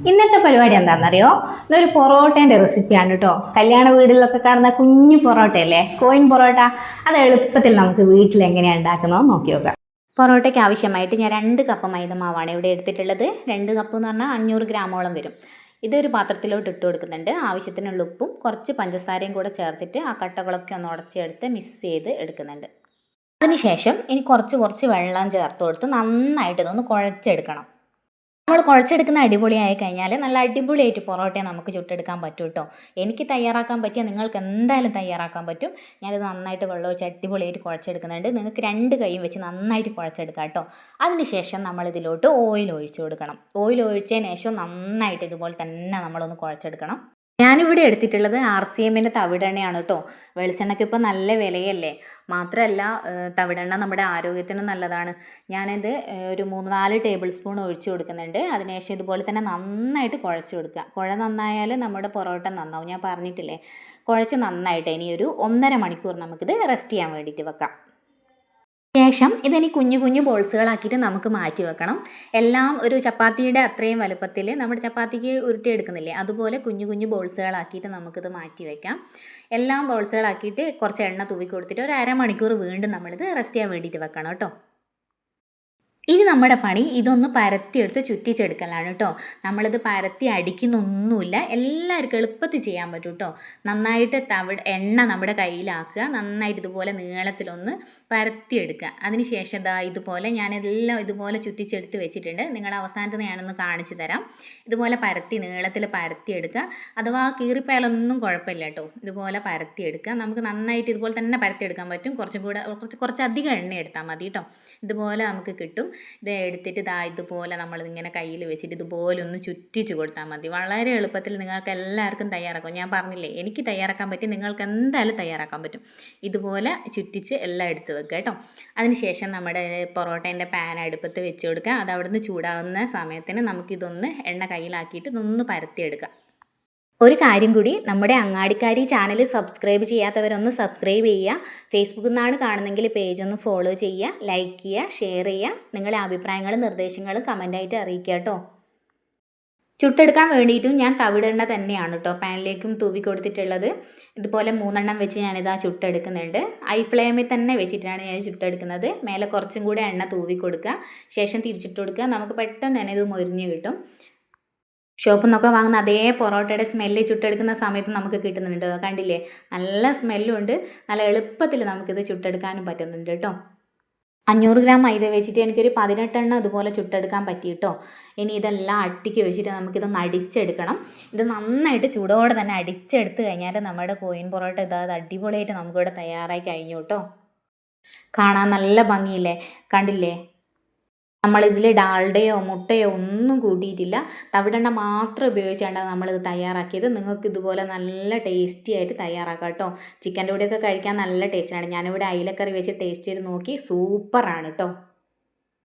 ഇന്നത്തെ പരിപാടി എന്താണെന്നറിയോ? ഇതൊരു പൊറോട്ടേൻ്റെ റെസിപ്പിയാണ് കേട്ടോ. കല്യാണ വീടുകളിലൊക്കെ കാണുന്ന കുഞ്ഞു പൊറോട്ടയല്ലേ, കോയിൻ പൊറോട്ട. അത് എളുപ്പത്തിൽ നമുക്ക് വീട്ടിൽ എങ്ങനെയാണ് ഉണ്ടാക്കുന്നത് നോക്കി നോക്കാം. പൊറോട്ടയ്ക്ക് ആവശ്യമായിട്ട് ഞാൻ 2 കപ്പ് മൈദമാവാണ് ഇവിടെ എടുത്തിട്ടുള്ളത്. 2 കപ്പ് എന്ന് പറഞ്ഞാൽ 500 ഗ്രാമോളം വരും. ഇതൊരു പാത്രത്തിലോട്ട് ഇട്ട് കൊടുക്കുന്നുണ്ട്. ആവശ്യത്തിനുള്ള ഉപ്പും കുറച്ച് പഞ്ചസാരയും കൂടെ ചേർത്തിട്ട് ആ കട്ടകളൊക്കെ ഒന്ന് ഉടച്ചെടുത്ത് മിക്സ് ചെയ്ത് എടുക്കുന്നുണ്ട്. അതിനുശേഷം ഇനി കുറച്ച് വെള്ളം ചേർത്ത് കൊടുത്ത് നന്നായിട്ട് ഇതൊന്ന് കുഴച്ചെടുക്കണം. നമ്മൾ കുഴച്ചെടുക്കുന്ന അടിപൊളിയായി കഴിഞ്ഞാൽ നല്ല അടിപൊളിയായിട്ട് പൊറോട്ട നമുക്ക് ചുട്ടെടുക്കാൻ പറ്റും കേട്ടോ. എനിക്ക് തയ്യാറാക്കാൻ പറ്റിയ നിങ്ങൾക്ക് എന്തായാലും തയ്യാറാക്കാൻ പറ്റും. ഞാനിത് നന്നായിട്ട് വെള്ളം ഒഴിച്ച് അടിപൊളിയായിട്ട് കുഴച്ചെടുക്കുന്നുണ്ട്. നിങ്ങൾക്ക് 2 കൈയും വെച്ച് നന്നായിട്ട് കുഴച്ചെടുക്കാം കേട്ടോ. അതിനുശേഷം നമ്മളിതിലോട്ട് ഓയിൽ ഒഴിച്ച് കൊടുക്കണം. ഓയിൽ ഒഴിച്ചതിന് ശേഷം നന്നായിട്ട് ഇതുപോലെ തന്നെ നമ്മളൊന്ന് കുഴച്ചെടുക്കണം. ഞാനിവിടെ എടുത്തിട്ടുള്ളത് RCMൻ്റെ തവിടെണ്ണയാണ് കേട്ടോ. വെളിച്ചെണ്ണയ്ക്ക് ഇപ്പോൾ നല്ല വിലയല്ലേ. മാത്രമല്ല തവിടെണ്ണ നമ്മുടെ ആരോഗ്യത്തിനും നല്ലതാണ്. ഞാനിത് ഒരു 3-4 ടേബിൾ സ്പൂൺ ഒഴിച്ച് കൊടുക്കുന്നുണ്ട്. അതിനുശേഷം ഇതുപോലെ തന്നെ നന്നായിട്ട് കുഴച്ച് കൊടുക്കുക. കുഴ നന്നായാൽ നമ്മുടെ പൊറോട്ട നന്നാവും. ഞാൻ പറഞ്ഞിട്ടില്ലേ, കുഴച്ച് നന്നായിട്ട് ഇനി ഒരു 1.5 മണിക്കൂർ നമുക്കിത് റെസ്റ്റ് ചെയ്യാൻ വേണ്ടിയിട്ട് വെക്കാം. ശേഷം ഇതിനി കുഞ്ഞു ബോൾസുകളാക്കിയിട്ട് നമുക്ക് മാറ്റി വെക്കണം. എല്ലാം ഒരു ചപ്പാത്തിയുടെ അത്രയും വലുപ്പത്തിൽ നമ്മുടെ ചപ്പാത്തിക്ക് ഉരുട്ടിയെടുക്കുന്നില്ലേ, അതുപോലെ കുഞ്ഞു ബോൾസുകളാക്കിയിട്ട് നമുക്കിത് മാറ്റി വയ്ക്കാം. എല്ലാം ബോൾസുകളാക്കിയിട്ട് കുറച്ച് എണ്ണ തൂവി കൊടുത്തിട്ട് ഒരു 1/2 മണിക്കൂർ വീണ്ടും നമ്മളിത് റെസ്റ്റ് ചെയ്യാൻ വേണ്ടിയിട്ട് വെക്കണം കേട്ടോ. ഇനി നമ്മുടെ പണി ഇതൊന്ന് പരത്തിയെടുത്ത് ചുറ്റിച്ചെടുക്കലാണ് കേട്ടോ. നമ്മളിത് പരത്തി അടിക്കുന്നൊന്നുമില്ല, എല്ലാവർക്കും എളുപ്പത്തിൽ ചെയ്യാൻ പറ്റും കേട്ടോ. നന്നായിട്ട് എണ്ണ നമ്മുടെ കയ്യിലാക്കുക, നന്നായിട്ട് ഇതുപോലെ നീളത്തിലൊന്ന് പരത്തിയെടുക്കുക. അതിന് ശേഷം ഇതുപോലെ ഞാനിതെല്ലാം ഇതുപോലെ ചുറ്റിച്ചെടുത്ത് വെച്ചിട്ടുണ്ട്. നിങ്ങൾ അവസാനത്ത് ഞാനൊന്ന് കാണിച്ചു തരാം. ഇതുപോലെ നീളത്തിൽ പരത്തിയെടുക്കുക. അഥവാ കീറിപ്പോയാലൊന്നും കുഴപ്പമില്ല കേട്ടോ. ഇതുപോലെ പരത്തിയെടുക്കുക. നമുക്ക് നന്നായിട്ട് ഇതുപോലെ തന്നെ പരത്തിയെടുക്കാൻ പറ്റും. കുറച്ചധികം എണ്ണ എടുത്താൽ മതി കേട്ടോ. ഇതുപോലെ നമുക്ക് കിട്ടും. ഇത് എടുത്തിട്ട് ഇതുപോലെ നമ്മളിങ്ങനെ കയ്യിൽ വെച്ചിട്ട് ഇതുപോലെ ഒന്ന് ചുറ്റിച്ച് കൊടുത്താൽ മതി. വളരെ എളുപ്പത്തിൽ നിങ്ങൾക്ക് എല്ലാവർക്കും തയ്യാറാക്കാം. ഞാൻ പറഞ്ഞില്ലേ, എനിക്ക് തയ്യാറാക്കാൻ പറ്റും, നിങ്ങൾക്ക് എന്തായാലും തയ്യാറാക്കാൻ പറ്റും. ഇതുപോലെ ചുറ്റിച്ച് എല്ലാം എടുത്ത് വെക്കുക കേട്ടോ. അതിനുശേഷം നമ്മുടെ പൊറോട്ടേൻ്റെ പാൻ അടുപ്പത്ത് വെച്ച് കൊടുക്കുക. അത് അവിടുന്ന് ചൂടാകുന്ന സമയത്തിന് നമുക്കിതൊന്ന് എണ്ണ കയ്യിലാക്കിയിട്ട് ഇതൊന്ന് പരത്തിയെടുക്കാം. ഒരു കാര്യം കൂടി, നമ്മുടെ അങ്ങാടിക്കാരി ചാനൽ സബ്സ്ക്രൈബ് ചെയ്യാത്തവരൊന്ന് സബ്സ്ക്രൈബ് ചെയ്യുക. ഫേസ്ബുക്കിൽ നിന്നാണ് കാണുന്നെങ്കിൽ പേജ് ഒന്ന് ഫോളോ ചെയ്യുക, ലൈക്ക് ചെയ്യുക, ഷെയർ ചെയ്യുക. നിങ്ങളുടെ അഭിപ്രായങ്ങളും നിർദ്ദേശങ്ങളും കമൻ്റായിട്ട് അറിയിക്കുക കേട്ടോ. ചുട്ടെടുക്കാൻ വേണ്ടിയിട്ടും ഞാൻ തവിടെണ്ണ തന്നെയാണ് കേട്ടോ പാനിലേക്കും തൂവി കൊടുത്തിട്ടുള്ളത്. ഇതുപോലെ 3 എണ്ണം വെച്ച് ഞാനിതാ ചുട്ടെടുക്കുന്നുണ്ട്. ഹൈ ഫ്ലെയിമിൽ തന്നെ വെച്ചിട്ടാണ് ഞാൻ ചുട്ടെടുക്കുന്നത്. മേലെ കുറച്ചും കൂടെ എണ്ണ തൂവി കൊടുക്കുക, ശേഷം തിരിച്ചിട്ട് കൊടുക്കുക. നമുക്ക് പെട്ടെന്ന് തന്നെ ഇത് മൊരിഞ്ഞ് കിട്ടും. ഷോപ്പിൽ നിന്നൊക്കെ വാങ്ങുന്ന അതേ പൊറോട്ടയുടെ സ്മെല്ല് ചുട്ടെടുക്കുന്ന സമയത്ത് നമുക്ക് കിട്ടുന്നുണ്ട്. കണ്ടില്ലേ, നല്ല സ്മെല്ലും ഉണ്ട്. നല്ല എളുപ്പത്തിൽ നമുക്കിത് ചുട്ടെടുക്കാനും പറ്റുന്നുണ്ട് കേട്ടോ. 500 ഗ്രാം മൈദ വെച്ചിട്ട് എനിക്കൊരു 18 എണ്ണം ഇതുപോലെ ചുട്ടെടുക്കാൻ പറ്റി കേട്ടോ. ഇനി ഇതെല്ലാം അട്ടിക്ക് വെച്ചിട്ട് നമുക്കിതൊന്ന് അടിച്ചെടുക്കണം. ഇത് നന്നായിട്ട് ചൂടോടെ തന്നെ അടിച്ചെടുത്ത് കഴിഞ്ഞാൽ നമ്മുടെ കോയിൻ പൊറോട്ട അടിപൊളിയായിട്ട് നമുക്കിവിടെ തയ്യാറായി കഴിഞ്ഞു കേട്ടോ. കാണാൻ നല്ല ഭംഗിയില്ലേ, കണ്ടില്ലേ. നമ്മളിതിൽ ഡാൽഡയോ മുട്ടയോ ഒന്നും കൂട്ടിയിട്ടില്ല, തവിടെണ്ണ മാത്രം ഉപയോഗിച്ചാണ് നമ്മളിത് തയ്യാറാക്കിയത്. നിങ്ങൾക്ക് ഇതുപോലെ നല്ല ടേസ്റ്റി ആയിട്ട് തയ്യാറാക്കാം കേട്ടോ. ചിക്കൻ്റെ കൂടെയൊക്കെ കഴിക്കാൻ നല്ല ടേസ്റ്റാണ്. ഞാനിവിടെ അയിലക്കറി വെച്ച് ടേസ്റ്റ് ചെയ്ത് നോക്കി, സൂപ്പറാണ് കേട്ടോ.